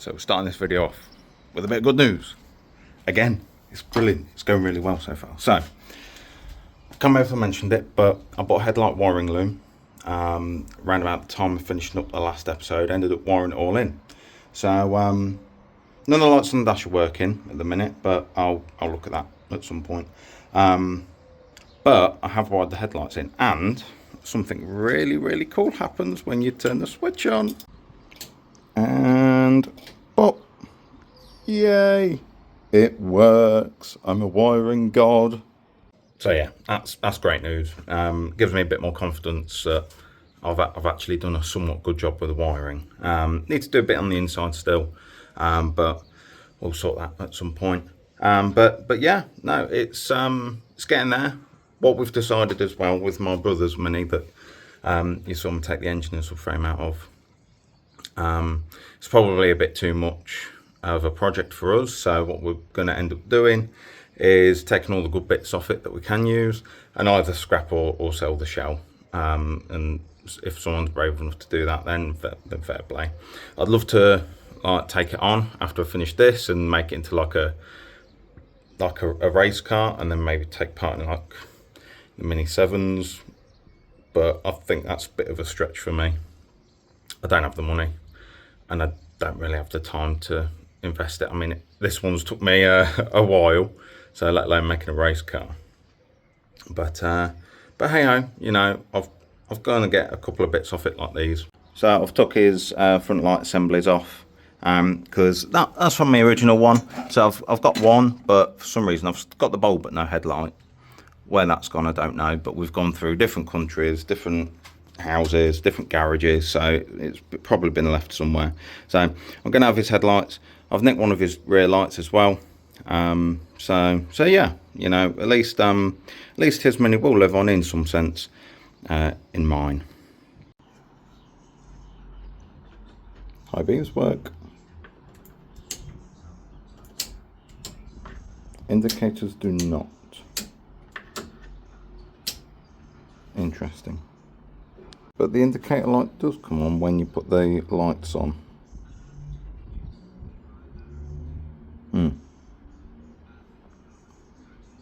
So we're starting this video off with a bit of good news. Again, it's brilliant. It's going really well so far. So, I can't remember if I mentioned it, but I bought a headlight wiring loom. Around about the time of finishing up the last episode, ended up wiring it all in. So, none of the lights on the dash are working at the minute, but I'll look at that at some point. But I have wired the headlights in, and something really, really cool happens when you turn the switch on. And pop! Yay! It works. I'm a wiring god. So yeah, that's great news. Gives me a bit more confidence that I've actually done a somewhat good job with the wiring. Need to do a bit on the inside still, but we'll sort that at some point. But yeah, no, it's getting there. What we've decided as well with my brother's Mini that you saw me take the engine and subframe out of. It's probably a bit too much of a project for us, so what we're going to end up doing is taking all the good bits off it that we can use and either scrap or sell the shell. And if someone's brave enough to do that, then fair play. I'd love to take it on after I finish this and make it into like a race car, and then maybe take part in like the Mini 7s, but I think that's a bit of a stretch for me. I don't have the money and I don't really have the time to invest it. I mean, this one's took me a while, so let alone making a race car. But hey ho, you know, I've gone to get a couple of bits off it like these. So I've took his front light assemblies off because that's from the original one. So I've got one, but for some reason I've got the bulb but no headlight. Where that's gone, I don't know, but we've gone through different countries, different houses, different garages, so it's probably been left somewhere. So I'm going to have his headlights. I've nicked one of his rear lights as well. So yeah, you know, at least his Mini will live on in some sense in mine. High beams work. Indicators do not. Interesting. But the indicator light does come on when you put the lights on.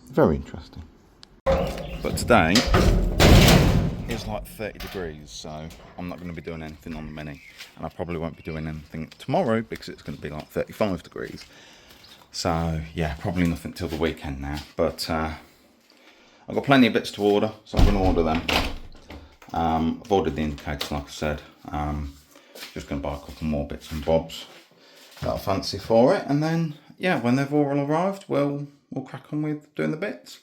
Very interesting. But today is like 30 degrees, so I'm not going to be doing anything on the Mini. And I probably won't be doing anything tomorrow because it's going to be like 35 degrees. So yeah, probably nothing till the weekend now. But I've got plenty of bits to order, so I'm going to order them. I've ordered the indicators, like I said. Just going to buy a couple more bits and bobs that I fancy for it, and then yeah, when they've all arrived, we'll crack on with doing the bits.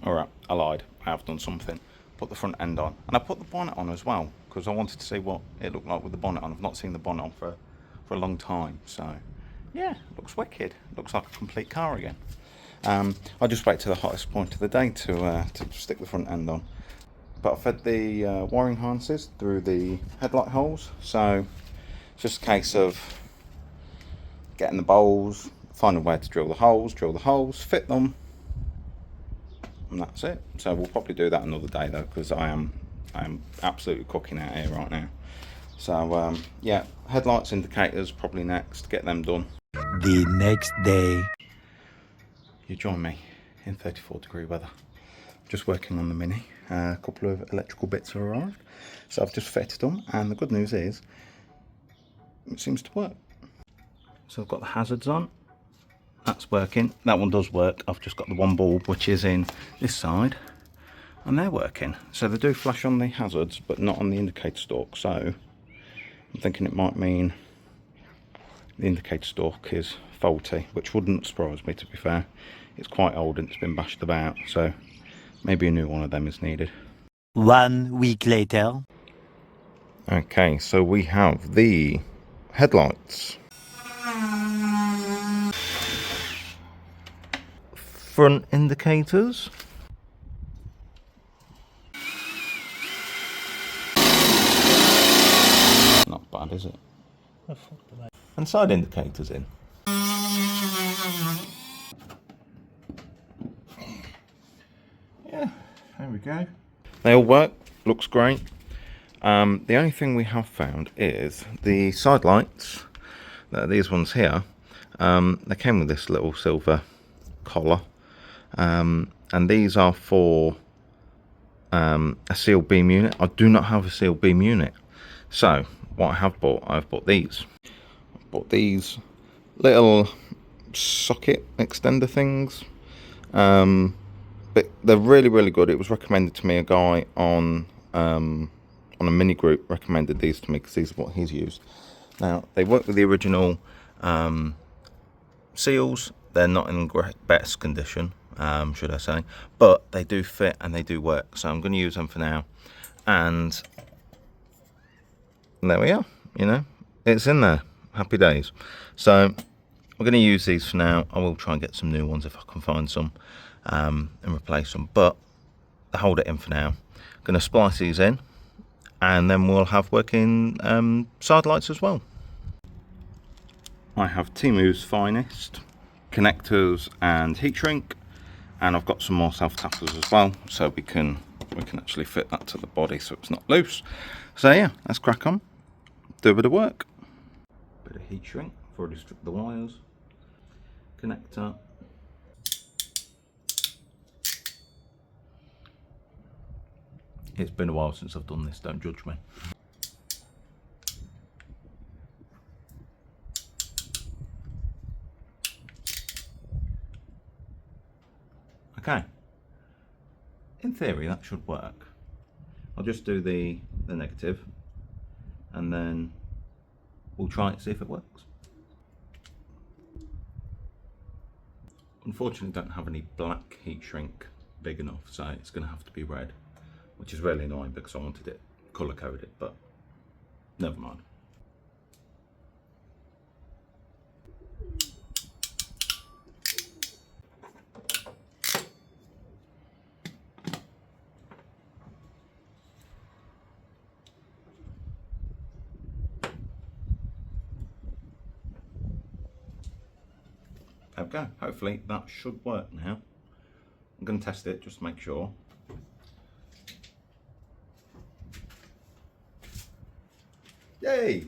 All right, I lied. I have done something. Put the front end on, and I put the bonnet on as well because I wanted to see what it looked like with the bonnet on. I've not seen the bonnet on for a long time, so yeah, looks wicked. Looks like a complete car again. I'll just wait to the hottest point of the day to stick the front end on. But I fed the wiring harnesses through the headlight holes, so it's just a case of getting the bowls, finding where to drill the holes, fit them, and that's it. So we'll probably do that another day though, because I am absolutely cooking out here right now. So yeah, headlights, indicators probably next, get them done. The next day. You join me in 34-degree weather. Just working on the Mini. A couple of electrical bits have arrived, so I've just fitted them, and the good news is it seems to work. So I've got the hazards on. That's working. That one does work. I've just got the one bulb which is in this side, and they're working. So they do flash on the hazards, but not on the indicator stalk. So I'm thinking it might mean the indicator stalk is faulty, which wouldn't surprise me, to be fair. It's quite old and it's been bashed about, so maybe a new one of them is needed. 1 week later. Okay, so we have the headlights, front indicators, not bad, is it? And side indicators in. Yeah, there we go. They all work, looks great. The only thing we have found is the side lights These ones here, they came with this little silver collar, and these are for a sealed beam unit. I do not have a sealed beam unit, so what I have bought, I've bought these. I've bought these little socket extender things, but they're really good. It was recommended to me. A guy on a mini group recommended these to me because these are what he's used. Now they work with the original seals. They're not in best condition, should I say, but they do fit and they do work, so I'm going to use them for now. And there we are, you know, it's in there. Happy days. So we're going to use these for now. I will try and get some new ones if I can find some, and replace them, but I hold it in for now. I'm going to splice these in, and then we'll have working side lights as well. I have Timu's finest connectors and heat shrink, and I've got some more self-tappers as well, so we can actually fit that to the body so it's not loose. So yeah, let's crack on, do a bit of work. Bit of heat shrink, I've already stripped the wires, connector, it's been a while since I've done this, don't judge me. Okay, in theory that should work. I'll just do the negative and then we'll try it, see if it works. Unfortunately don't have any black heat shrink big enough, so it's going to have to be red, which is really annoying because I wanted it colour coded, but never mind. There we go, hopefully that should work now. I'm going to test it just to make sure. Yay!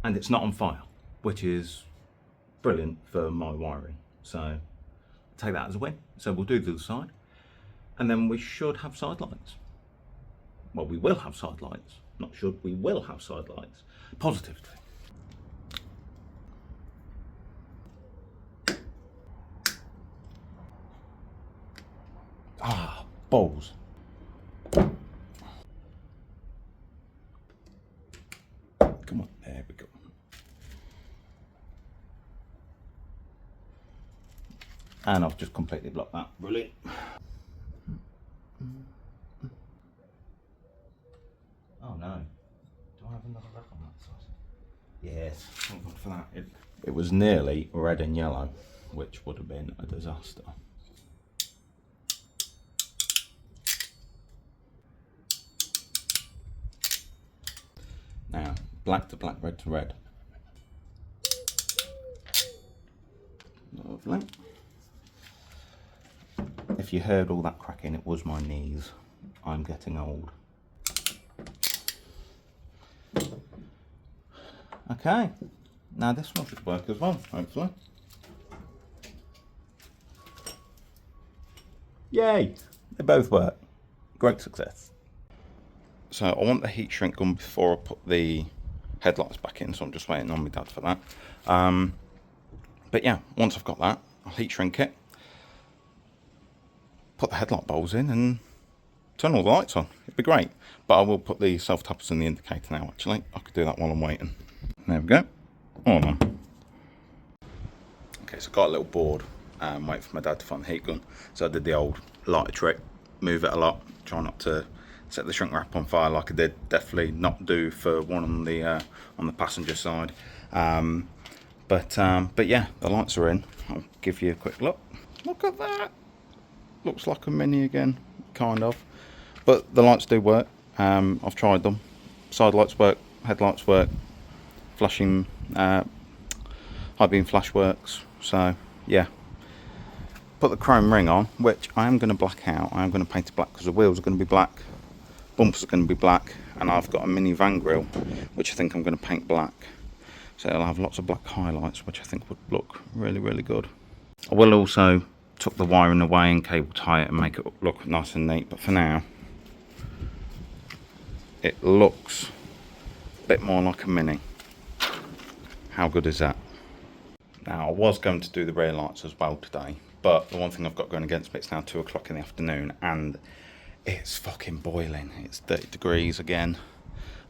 And it's not on fire, which is brilliant for my wiring. So take that as a win. So we'll do the other side, and then we should have side lights. Well, we will have side lights. Not should, we will have side lights. Positivity. Ah, balls. Come on, there we go. And I've just completely blocked that. Brilliant. Oh no. Do I have another wrap on that side? Yes, thank God for that. It was nearly red and yellow, which would have been a disaster. Now, black to black, red to red. Lovely. If you heard all that cracking, it was my knees. I'm getting old. Okay, now this one should work as well, hopefully. Yay! They both work. Great success. So I want the heat shrink gun before I put the headlights back in, so I'm just waiting on my dad for that. But yeah, once I've got that, I'll heat shrink it, put the headlight bulbs in and turn all the lights on. It'd be great. But I will put the self-tappers in the indicator now, actually. I could do that while I'm waiting. There we go. All on. Okay, so I've got a little board, waiting for my dad to find the heat gun. So I did the old lighter trick, move it a lot, try not to set the shrink wrap on fire like I did. Definitely not do for one on the passenger side. But yeah, the lights are in. I'll give you a quick look. Look at that. Looks like a Mini again, kind of. But the lights do work. I've tried them. Side lights work, headlights work, flashing, high beam flash works. So yeah. Put the chrome ring on, which I am going to black out. I am going to paint it black because the wheels are going to be black, bumpers are going to be black, and I've got a mini van grille, which I think I'm going to paint black. So it'll have lots of black highlights, which I think would look really, really good. I will also tuck the wiring away and cable tie it and make it look nice and neat, but for now, it looks a bit more like a Mini. How good is that? Now, I was going to do the rear lights as well today, but the one thing I've got going against me, it's now 2 o'clock in the afternoon, and it's fucking boiling. It's 30 degrees again,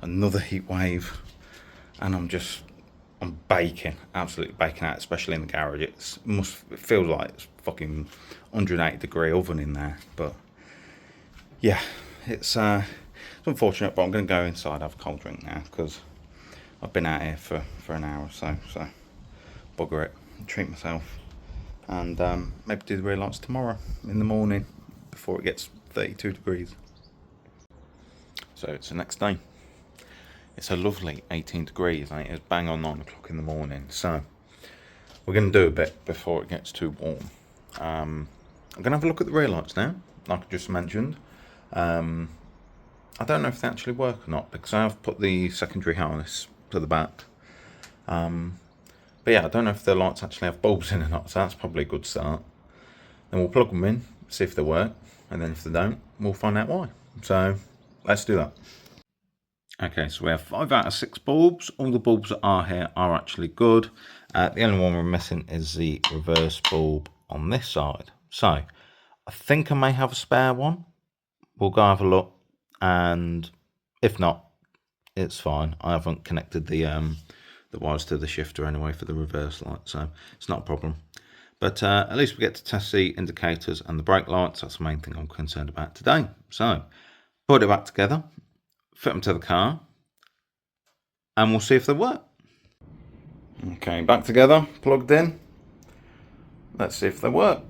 another heat wave, and I'm baking, absolutely baking out, especially in the garage. It feels like it's fucking 180-degree oven in there, but yeah, it's unfortunate, but I'm going to go inside, have a cold drink now, because I've been out here for an hour or so bugger it, treat myself, and maybe do the rear lights tomorrow in the morning before it gets 32 degrees. So it's the next day. It's a lovely 18 degrees, and it is bang on 9 o'clock in the morning, so we're going to do a bit before it gets too warm. I'm going to have a look at the rear lights now, like I just mentioned. I don't know if they actually work or not, because I have put the secondary harness to the back. But yeah, I don't know if the lights actually have bulbs in or not, so that's probably a good start. Then we'll plug them in, see if they work, and then if they don't, we'll find out why. So let's do that. Okay, so we have 5 out of 6 bulbs. All the bulbs that are here are actually good. The only one we're missing is the reverse bulb on this side. So I think I may have a spare one. We'll go have a look, and if not, it's fine. I haven't connected the wires to the shifter anyway for the reverse light, so it's not a problem. But at least we get to test the indicators and the brake lights. That's the main thing I'm concerned about today. So put it back together, fit them to the car, and we'll see if they work. Okay, back together, plugged in. Let's see if they work.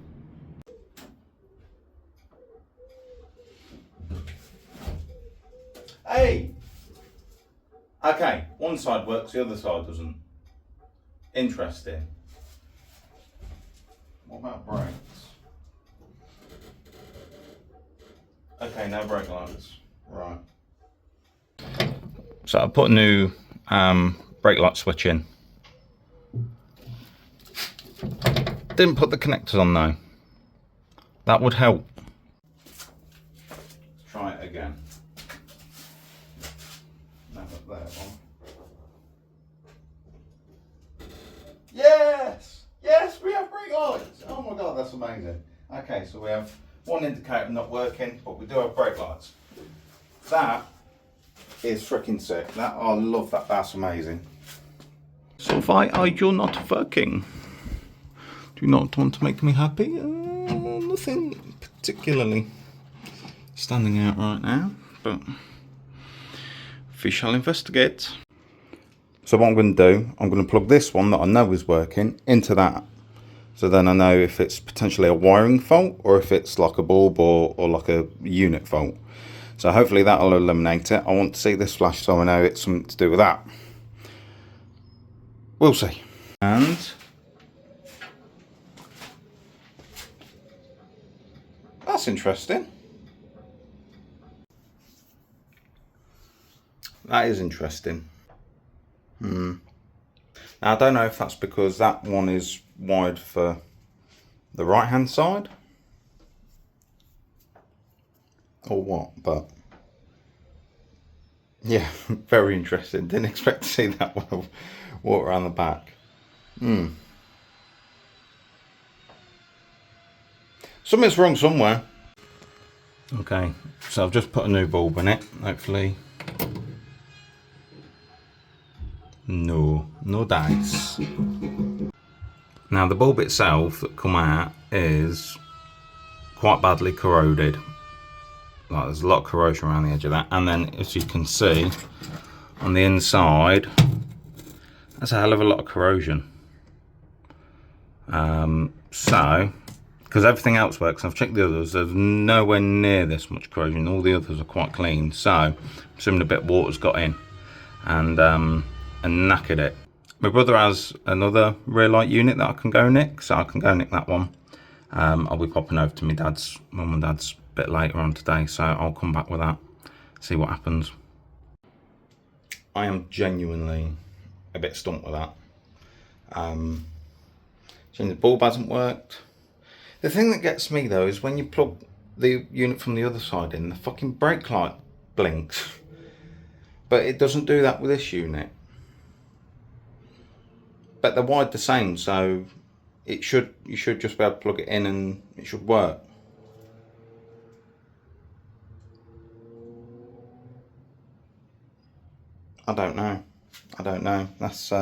Hey! Okay, one side works, the other side doesn't. Interesting. What about brakes? Okay, no brake lights. Right. So I put a new brake light switch in. Didn't put the connectors on though. That would help. Let's try it again. There one. Yes! Yes, we have brake lights! Oh my god, that's amazing. Okay, so we have one indicator not working, but we do have brake lights. That is freaking sick. I love that. That's amazing. So why are you not working? Do you not want to make me happy? Nothing particularly standing out right now, but we shall investigate. So what I'm going to do, I'm going to plug this one that I know is working into that. So then I know if it's potentially a wiring fault or if it's like a bulb or like a unit fault. So hopefully that'll eliminate it. I want to see this flash so I know it's something to do with that. We'll see. And that's interesting. That is interesting. Now I don't know if that's because that one is wired for the right hand side or what, but yeah, very interesting. Didn't expect to see that one walk around the back. Something's wrong somewhere. Okay, so I've just put a new bulb in it, hopefully. No dice. Now the bulb itself that come out is quite badly corroded. Like there's a lot of corrosion around the edge of that, and then as you can see on the inside, that's a hell of a lot of corrosion. So, because everything else works, I've checked the others, there's nowhere near this much corrosion. All the others are quite clean, so I'm assuming a bit of water's got in and knackered it. My brother has another rear light unit that I can go nick, so I can go nick that one. I'll be popping over to my mum and dad's a bit later on today, so I'll come back with that, see what happens. I am genuinely a bit stumped with that. The bulb hasn't worked. The thing that gets me though is when you plug the unit from the other side in, the fucking brake light blinks. But it doesn't do that with this unit. But they're wired the same, so you should just be able to plug it in and it should work. I don't know. That's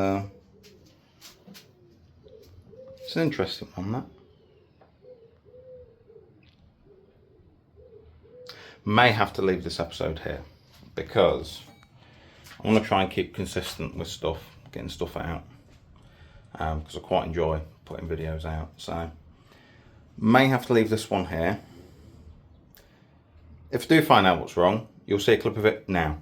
it's an interesting one, that. May have to leave this episode here because I want to try and keep consistent with stuff, getting stuff out, because I quite enjoy putting videos out. So may have to leave this one here. If I do find out what's wrong, you'll see a clip of it now.